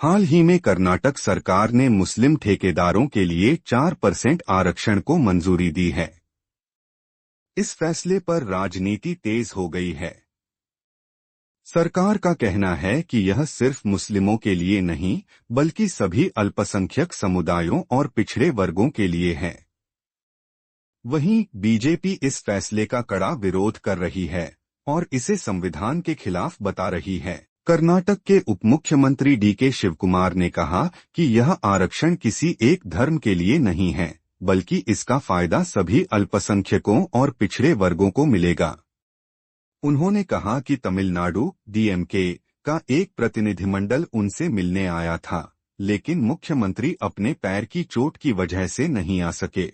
हाल ही में कर्नाटक सरकार ने मुस्लिम ठेकेदारों के लिए 4% आरक्षण को मंजूरी दी है। इस फैसले पर राजनीति तेज हो गई है। सरकार का कहना है कि यह सिर्फ मुस्लिमों के लिए नहीं, बल्कि सभी अल्पसंख्यक समुदायों और पिछड़े वर्गों के लिए है। वहीं बीजेपी इस फैसले का कड़ा विरोध कर रही है और इसे संविधान के खिलाफ बता रही है। कर्नाटक के उपमुख्यमंत्री डीके शिवकुमार ने कहा कि यह आरक्षण किसी एक धर्म के लिए नहीं है, बल्कि इसका फायदा सभी अल्पसंख्यकों और पिछड़े वर्गों को मिलेगा। उन्होंने कहा कि तमिलनाडु डीएमके का एक प्रतिनिधिमंडल उनसे मिलने आया था, लेकिन मुख्यमंत्री अपने पैर की चोट की वजह से नहीं आ सके।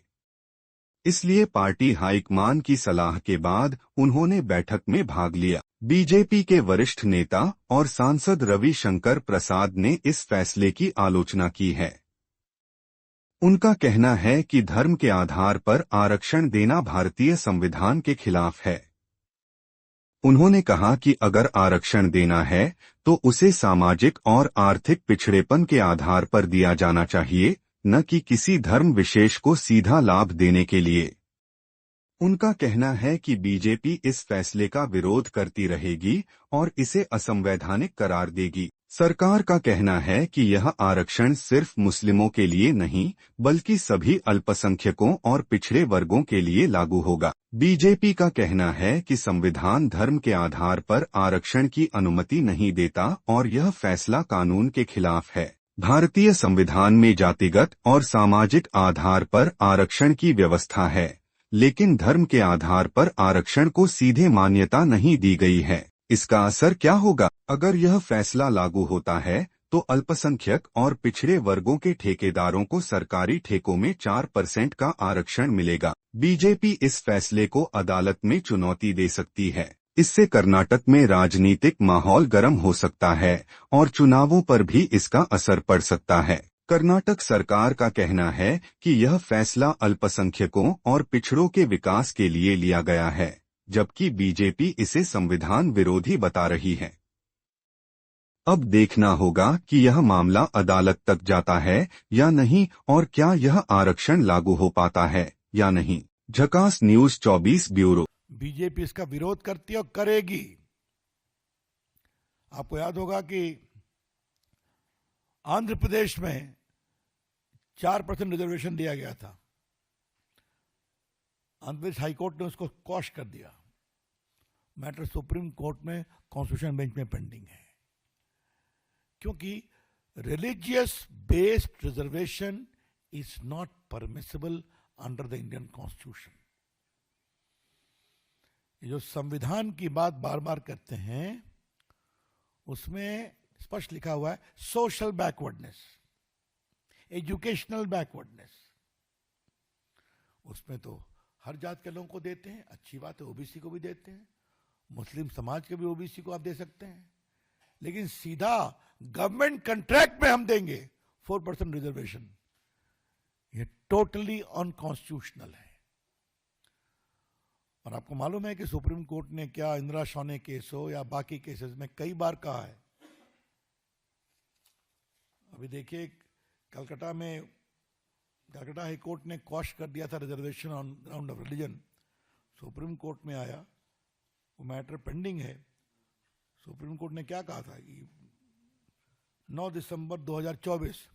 इसलिए पार्टी हाईकमान की सलाह के बाद उन्होंने बैठक में भाग लिया। बीजेपी के वरिष्ठ नेता और सांसद रविशंकर प्रसाद ने इस फैसले की आलोचना की है। उनका कहना है कि धर्म के आधार पर आरक्षण देना भारतीय संविधान के खिलाफ है। उन्होंने कहा कि अगर आरक्षण देना है तो उसे सामाजिक और आर्थिक पिछड़ेपन के आधार पर दिया जाना चाहिए, न कि किसी धर्म विशेष को सीधा लाभ देने के लिए। उनका कहना है कि बीजेपी इस फैसले का विरोध करती रहेगी और इसे असंवैधानिक करार देगी। सरकार का कहना है कि यह आरक्षण सिर्फ मुस्लिमों के लिए नहीं, बल्कि सभी अल्पसंख्यकों और पिछड़े वर्गों के लिए लागू होगा। बीजेपी का कहना है कि संविधान धर्म के आधार पर आरक्षण की अनुमति नहीं देता और यह फैसला कानून के खिलाफ है। भारतीय संविधान में जातिगत और सामाजिक आधार पर आरक्षण की व्यवस्था है, लेकिन धर्म के आधार पर आरक्षण को सीधे मान्यता नहीं दी गई है। इसका असर क्या होगा? अगर यह फैसला लागू होता है तो अल्पसंख्यक और पिछड़े वर्गों के ठेकेदारों को सरकारी ठेकों में 4% का आरक्षण मिलेगा। बीजेपी इस फैसले को अदालत में चुनौती दे सकती है। इससे कर्नाटक में राजनीतिक माहौल गर्म हो सकता है और चुनावों पर भी इसका असर पड़ सकता है। कर्नाटक सरकार का कहना है कि यह फैसला अल्पसंख्यकों और पिछड़ों के विकास के लिए लिया गया है, जबकि बीजेपी इसे संविधान विरोधी बता रही है। अब देखना होगा कि यह मामला अदालत तक जाता है या नहीं और क्या यह आरक्षण लागू हो पाता है या नहीं। झकास न्यूज 24 ब्यूरो। बीजेपी इसका विरोध करती है और करेगी। आपको याद होगा कि आंध्र प्रदेश में 4% रिजर्वेशन दिया गया था। आंध्र प्रदेश हाईकोर्ट ने उसको क्वॉश कर दिया। मैटर सुप्रीम कोर्ट में कॉन्स्टिट्यूशन बेंच में पेंडिंग है, क्योंकि religious based reservation is not permissible under the Indian constitution. ये जो संविधान की बात बार बार करते हैं, उसमें स्पष्ट लिखा हुआ है सोशल बैकवर्डनेस, एजुकेशनल बैकवर्डनेस। उसमें तो हर जात के लोगों को देते हैं, अच्छी बात है, ओबीसी को भी देते हैं, मुस्लिम समाज के भी ओबीसी को आप दे सकते हैं, लेकिन सीधा गवर्नमेंट कॉन्ट्रैक्ट में हम देंगे 4% रिजर्वेशन, ये टोटली अनकॉन्स्टिट्यूशनल है। और आपको मालूम है कि सुप्रीम कोर्ट ने क्या इंदिरा शॉने केस हो या बाकी केसेस में कई बार कहा है। अभी देखिए, कलकत्ता हाई कोर्ट ने क्वॉश कर दिया था reservation on ground of religion. Supreme court में आया, वो मैटर पेंडिंग है। सुप्रीम कोर्ट ने क्या कहा था कि 9 दिसंबर 2024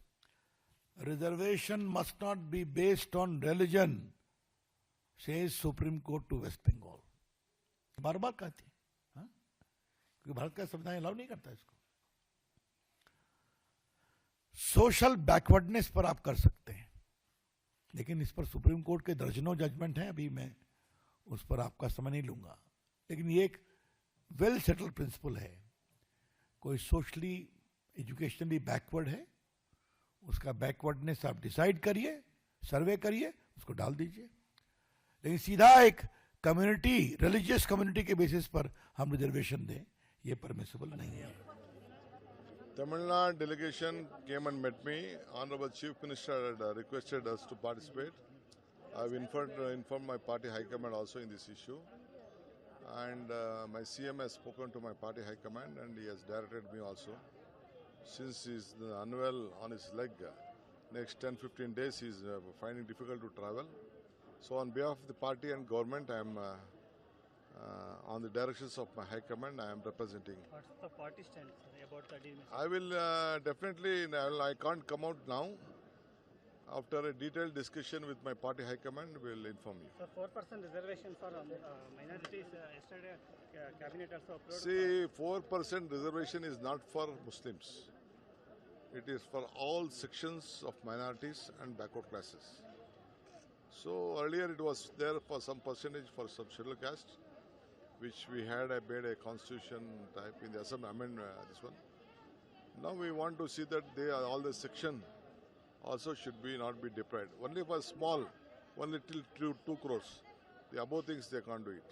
reservation must not be based on religion, says supreme court to West Bengal. बार बार कहती है, क्योंकि भारत का संविधान अलाउ नहीं करता इसको। सोशल बैकवर्डनेस पर आप कर सकते हैं, लेकिन इस पर सुप्रीम कोर्ट के दर्जनों जजमेंट हैं, अभी मैं उस पर आपका समय नहीं लूंगा। लेकिन ये एक वेल सेटल्ड प्रिंसिपल है। कोई सोशली एजुकेशनली बैकवर्ड है, उसका बैकवर्डनेस आप डिसाइड करिए, सर्वे करिए, उसको डाल दीजिए। लेकिन सीधा एक कम्युनिटी, रिलीजियस कम्युनिटी के बेसिस पर हम रिजर्वेशन दें, ये परमिसिबल नहीं है। Tamil Nadu delegation came and met me. Honorable Chief Minister had requested us to participate. I've informed my party high command also in this issue, and my CM has spoken to my party high command, and he has directed me also since he's unwell on his leg. Next 10-15 days he's finding difficult to travel. So on behalf of the party and government, I am on the directions of my High Command, I am representing. What's the party stand about the demission? I will definitely, I can't come out now. After a detailed discussion with my party High Command, we will inform you. So 4% reservation for minorities yesterday cabinet also approved. See, 4% reservation is not for Muslims. It is for all sections of minorities and backward classes. So earlier it was there for some percentage for some scheduled caste, which we had made a constitution type in the assembly, this one. Now we want to see that all the section also should be not be deprived. Only for small, only till 2 crores. The above things they can't do it.